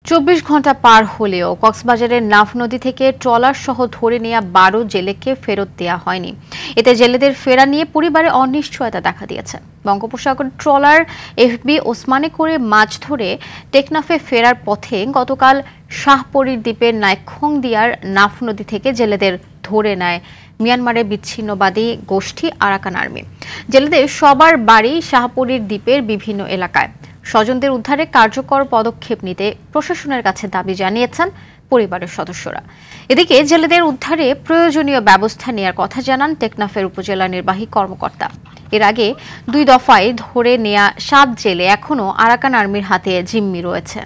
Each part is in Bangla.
২৪ ঘন্টা পার হলেও কক্সবাজারের নাফ নদী থেকে ট্রলার সহ ধরে নেওয়া ১২ জেলেকে ফেরত দেওয়া হয়নি। এতে জেলেদের ফেরা নিয়ে পরিবারে অনিশ্চয়তা দেখা দিয়েছে। বঙ্গোপসাগর ট্রলার এফবি ওসমানে করে মাছ ধরে টেকনাফে ফেরার পথে গতকাল শাহপরীর দ্বীপের নাইখংদিয়ার নাফ নদী থেকে জেলেদের ধরে নেয় মিয়ানমারের বিচ্ছিন্নবাদী গোষ্ঠী আরাকান আর্মি। জেলেদের সবার বাড়ি শাহপরীর দ্বীপের বিভিন্ন এলাকায়। স্বজনদের উদ্ধারে কার্যকর পদক্ষেপ নিতে প্রশাসনের কাছে দাবি জানিয়েছেন পরিবারের সদস্যরা। এদিকে জেলেদের উদ্ধারে প্রয়োজনীয় ব্যবস্থা নেওয়ার কথা জানান টেকনাফের উপজেলা নির্বাহী কর্মকর্তা। এর আগে ২ দফায় ধরে নেয়া ৭ জেলে এখনও আরাকান আর্মির হাতে জিম্মি রয়েছে।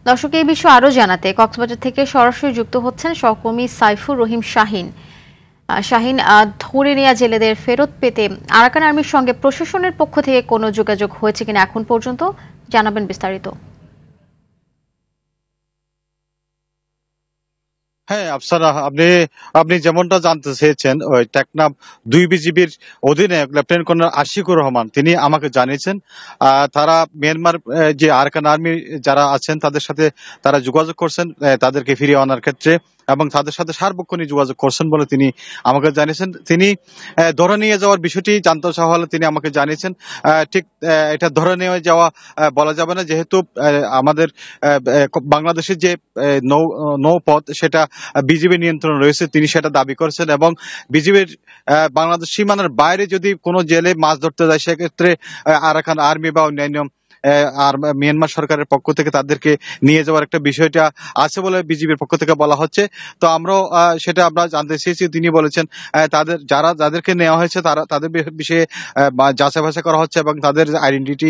দর্শক, এই বিষয়ে আরও জানাতে কক্সবাজার থেকে সরাসরি যুক্ত হচ্ছেন সহকর্মী সাইফুর রহিম শাহিন। ধরে নেওয়া জেলেদের ফেরত পেতে আরাকান আর্মির সঙ্গে প্রশাসনের পক্ষ থেকে কোনো যোগাযোগ হয়েছে কিনা এখন পর্যন্ত, জানাবেন বিস্তারিত। হ্যাঁ আফসানা, আপনি যেমনটা জানতে চেয়েছেন, ওই টেকনাফ ২ বিজিবির অধিনায়ক লেফটেন্যান্ট কর্নেল আশিকুর রহমান তিনি আমাকে জানিয়েছেন তারা মিয়ানমার যে আরাকান আর্মি যারা আছেন তাদের সাথে তারা যোগাযোগ করছেন তাদেরকে ফিরিয়ে আনার ক্ষেত্রে, এবং তাদের সাথে সার্বক্ষণিক যোগাযোগ করছেন বলে তিনি আমাকে জানিয়েছেন। তিনি ধরে নিয়ে যাওয়ার বিষয়টি জানতে চাওয়া হলে তিনি আমাকে জানিয়েছেন ঠিক এটা ধরে নিয়ে যাওয়া বলা যাবে না, যেহেতু আমাদের বাংলাদেশের যে নৌপথ সেটা বিজিবি নিয়ন্ত্রণ রয়েছে, তিনি সেটা দাবি করেছেন। এবং বিজিবির বাংলাদেশ সীমানার বাইরে যদি কোনো জেলে মাছ ধরতে যায় সেক্ষেত্রে আরাকান আর্মি বা অন্যান্য আর মিয়ানমার সরকারের পক্ষ থেকে তাদেরকে নিয়ে যাওয়ার একটা বিষয়টা আছে বলে বিজিবির পক্ষ থেকে বলা হচ্ছে। তো আমরাও সেটা আমরা জানতে চেয়েছি। তিনি বলেছেন যাদেরকে নেওয়া হয়েছে তাদের বিষয়ে যাচাই বাছাই করা হচ্ছে এবং তাদের আইডেন্টিটি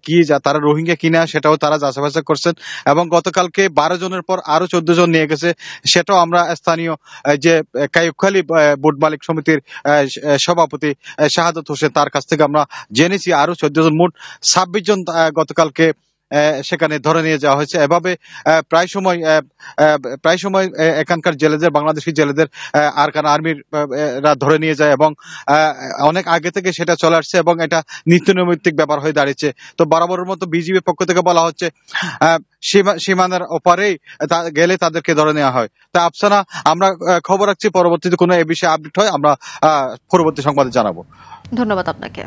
কি, তারা রোহিঙ্গা কিনা সেটাও তারা যাচাই বাছাই করছেন। এবং গতকালকে ১২ জনের পর আরো ১৪ জন নিয়ে গেছে, সেটাও আমরা স্থানীয় যে কাইয়ুখালী বোট মালিক সমিতির সভাপতি শাহাদাত হোসেন তার কাছ থেকে আমরা জেনেছি আরো ১৪ জন, মোট ২৬ জন গতকালকে সেখানে ধরে নিয়ে যাওয়া হয়েছে। এভাবে প্রায় সময় এখানকার জেলেদের, বাংলাদেশি জেলেদের আরাকান আর্মির ধরে নিয়ে যায় এবং অনেক আগে থেকে সেটা চলে আসছে এবং এটা নিত্য নৈমিত্তিক ব্যাপার হয়ে দাঁড়িয়েছে। তো বরাবরের মতো বিজিবির পক্ষ থেকে বলা হচ্ছে সীমানার ওপারেই গেলে তাদেরকে ধরে নেওয়া হয়। তা আফসানা, আমরা খবর রাখছি, পরবর্তীতে কোনো এ বিষয়ে আপডেট হয় আমরা পরবর্তী সংবাদে জানাবো। ধন্যবাদ আপনাকে।